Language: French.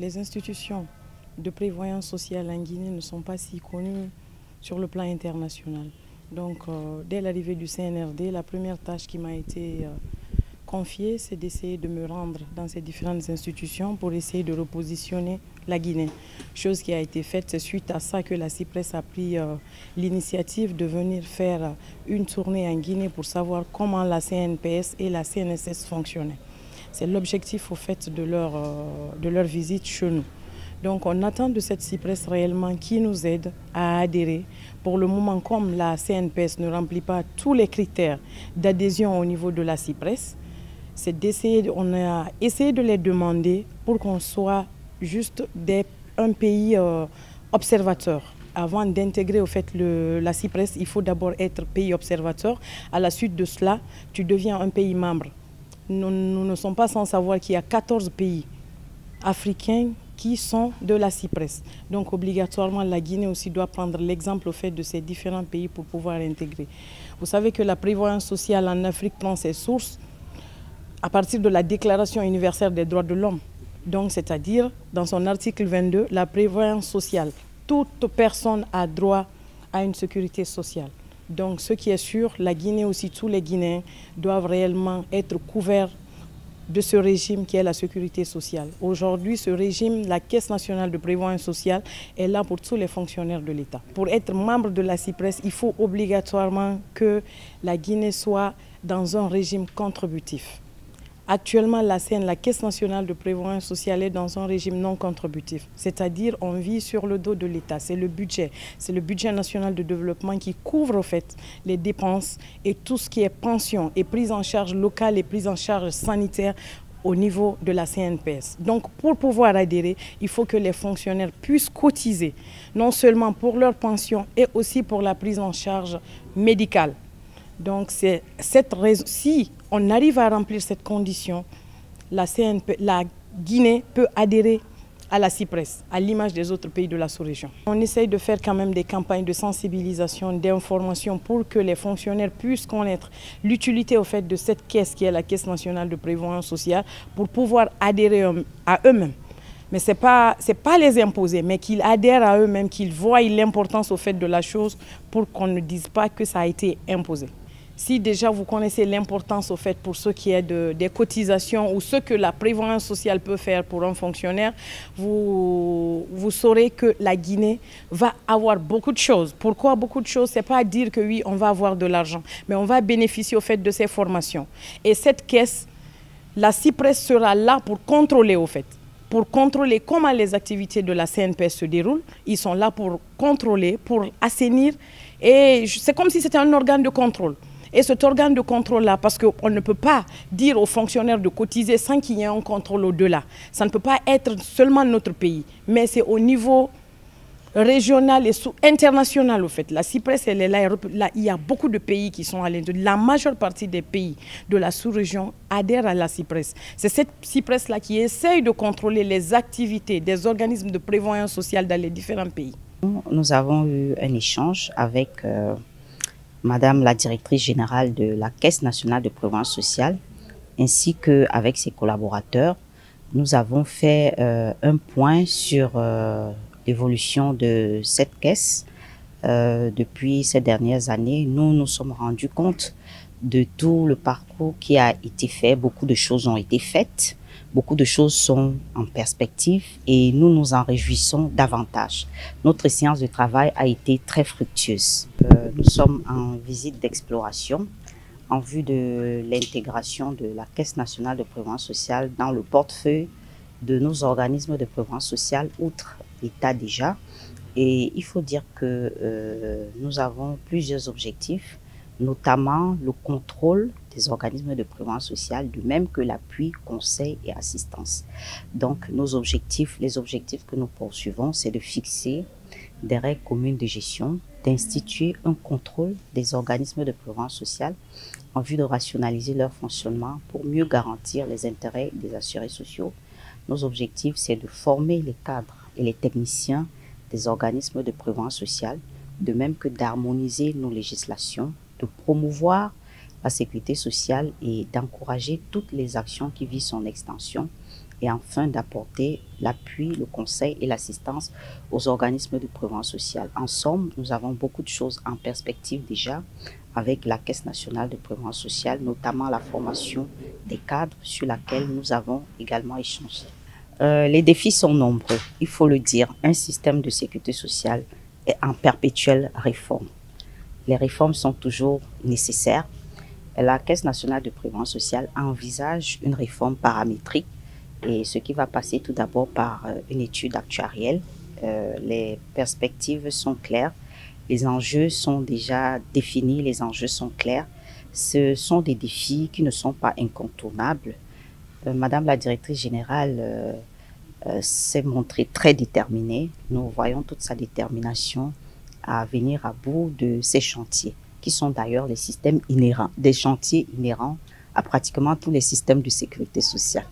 les institutions de prévoyance sociale en Guinée ne sont pas si connues sur le plan international. Donc, dès l'arrivée du CNRD, la première tâche qui m'a été confiée, c'est d'essayer de me rendre dans ces différentes institutions pour essayer de repositionner la Guinée. Chose qui a été faite, c'est suite à ça que la CIPRES a pris l'initiative de venir faire une tournée en Guinée pour savoir comment la CNPS et la CNSS fonctionnaient. C'est l'objectif au fait de leur visite chez nous. Donc on attend de cette CIPRES réellement qui nous aide à adhérer. Pour le moment, comme la CNPS ne remplit pas tous les critères d'adhésion au niveau de la CIPRES, on a essayé de les demander pour qu'on soit juste un pays observateur. Avant d'intégrer au fait la CIPRES, il faut d'abord être pays observateur. À la suite de cela, tu deviens un pays membre. Nous ne sommes pas sans savoir qu'il y a 14 pays africains qui sont de la CIPRES. Donc obligatoirement, la Guinée aussi doit prendre l'exemple au fait de ces différents pays pour pouvoir intégrer. Vous savez que la prévoyance sociale en Afrique prend ses sources à partir de la Déclaration universelle des droits de l'homme. Donc c'est-à-dire, dans son article 22, la prévoyance sociale. Toute personne a droit à une sécurité sociale. Donc ce qui est sûr, la Guinée aussi, tous les Guinéens doivent réellement être couverts de ce régime qui est la sécurité sociale. Aujourd'hui, ce régime, la Caisse nationale de prévoyance sociale, est là pour tous les fonctionnaires de l'État. Pour être membre de la CIPRES, il faut obligatoirement que la Guinée soit dans un régime contributif. Actuellement, la Caisse nationale de prévoyance sociale est dans un régime non contributif. C'est-à-dire on vit sur le dos de l'État. C'est le budget national de développement qui couvre au fait les dépenses et tout ce qui est pension et prise en charge locale et prise en charge sanitaire au niveau de la CNPS. Donc pour pouvoir adhérer, il faut que les fonctionnaires puissent cotiser, non seulement pour leur pension et aussi pour la prise en charge médicale. Donc c'est cette raison, si on arrive à remplir cette condition, la Guinée peut adhérer à la CIPRES, à l'image des autres pays de la sous-région. On essaye de faire quand même des campagnes de sensibilisation, d'information pour que les fonctionnaires puissent connaître l'utilité au fait de cette caisse qui est la Caisse nationale de prévoyance sociale pour pouvoir adhérer à eux-mêmes. Mais ce n'est pas les imposer, mais qu'ils adhèrent à eux-mêmes, qu'ils voient l'importance au fait de la chose pour qu'on ne dise pas que ça a été imposé. Si déjà vous connaissez l'importance au fait pour ce qui est des cotisations ou ce que la prévoyance sociale peut faire pour un fonctionnaire, vous saurez que la Guinée va avoir beaucoup de choses. Pourquoi beaucoup de choses? Ce n'est pas dire que oui, on va avoir de l'argent, mais on va bénéficier au fait de ces formations. Et cette caisse, la CIPRES sera là pour contrôler au fait. Pour contrôler comment les activités de la CNPS se déroulent. Ils sont là pour contrôler, pour assainir. Et c'est comme si c'était un organe de contrôle. Et cet organe de contrôle-là, parce qu'on ne peut pas dire aux fonctionnaires de cotiser sans qu'il y ait un contrôle au-delà. Ça ne peut pas être seulement notre pays, mais c'est au niveau régional et international, au fait. La CIPRES, elle est là. Il y a beaucoup de pays qui sont à l'intérieur. La majeure partie des pays de la sous-région adhèrent à la CIPRES. C'est cette CIPRES-là qui essaye de contrôler les activités des organismes de prévoyance sociale dans les différents pays. Nous avons eu un échange avec Madame la directrice générale de la Caisse nationale de prévoyance sociale, ainsi qu'avec ses collaborateurs. Nous avons fait un point sur l'évolution de cette caisse depuis ces dernières années. Nous nous sommes rendus compte de tout le parcours qui a été fait. Beaucoup de choses ont été faites, beaucoup de choses sont en perspective et nous nous en réjouissons davantage. Notre séance de travail a été très fructueuse. Nous sommes en visite d'exploration en vue de l'intégration de la Caisse nationale de prévoyance sociale dans le portefeuille de nos organismes de prévoyance sociale, outre l'État déjà. Et il faut dire que nous avons plusieurs objectifs, notamment le contrôle des organismes de prévoyance sociale, de même que l'appui, conseil et assistance. Donc nos objectifs, les objectifs que nous poursuivons, c'est de fixer des règles communes de gestion, d'instituer un contrôle des organismes de prévoyance sociale en vue de rationaliser leur fonctionnement pour mieux garantir les intérêts des assurés sociaux. Nos objectifs, c'est de former les cadres et les techniciens des organismes de prévoyance sociale, de même que d'harmoniser nos législations, de promouvoir la sécurité sociale et d'encourager toutes les actions qui visent son extension et enfin d'apporter l'appui, le conseil et l'assistance aux organismes de prévoyance sociale. En somme, nous avons beaucoup de choses en perspective déjà avec la Caisse nationale de prévoyance sociale, notamment la formation des cadres sur laquelle nous avons également échangé. Les défis sont nombreux, il faut le dire. Un système de sécurité sociale est en perpétuelle réforme. Les réformes sont toujours nécessaires. La Caisse nationale de prévoyance sociale envisage une réforme paramétrique, et ce qui va passer tout d'abord par une étude actuarielle. Les perspectives sont claires, les enjeux sont déjà définis, les enjeux sont clairs. Ce sont des défis qui ne sont pas incontournables. Madame la directrice générale s'est montrée très déterminée. Nous voyons toute sa détermination à venir à bout de ces chantiers, qui sont d'ailleurs les systèmes inhérents, des chantiers inhérents à pratiquement tous les systèmes de sécurité sociale.